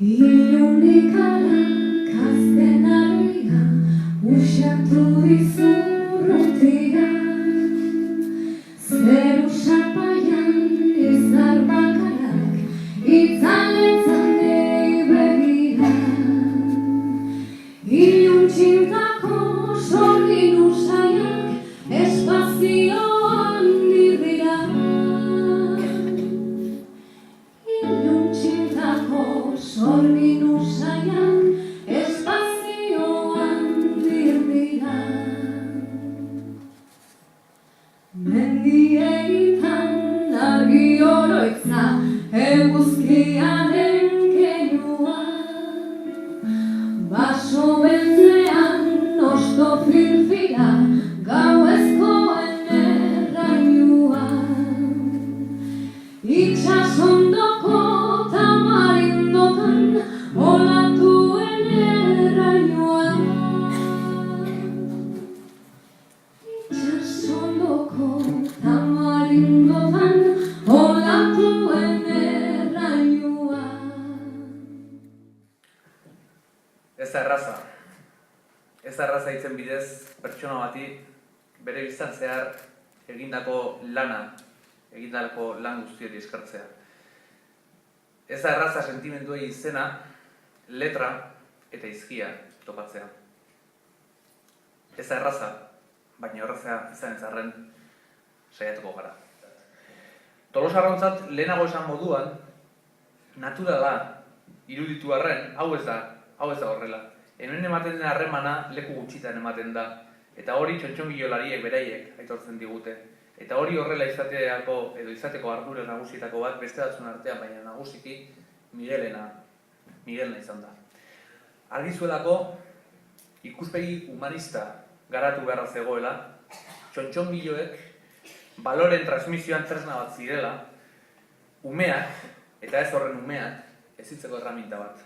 Ilunik azken harria, usatu dizu urrutia. Zeru sapaian izar bakarrak, itzaletzen begira. Ilun txintako sorgin usaiak, espazioan dirira. Ilun txintako sorgin usaiak, espazioan dirira. Mendiegitan argi oroitza, eguzkiaren keinua. Baso beltzean osto filfila, gauezkoen errainua. Itsasondoko tamarindotan, olatuen errainua. Itsasondoko tamarindotan, olatuen errainua. Ez da erraza. Ez da erraza hitzen bidez pertsona bati bere biztan zehar egindako lan guzti hori eskartzea. Ez da erraza sentimenduei izena, letra eta hizkia topatzea. Ez da erraza, baina erraza izan ez arren saiatuko gara. Tolosarrontzat lehenago esan moduan, naturala iruditu arren, hau ez da horrela. Hemen ematen den harremana leku gutxitan ematen da, eta hori txontxongilolariek beraiek aitortzen digute. Eta hori horrela izateko ardura nagusietako bat beste batzuen artean, baina nagusiki Miguelena izan da. Argi zuelako ikuspegi humanista garatu beharra zegoela, txontxongiloek baloren transmisioan tresna bat zirela, umeak, eta ez horren umeak, ezitzeko erraminta bat.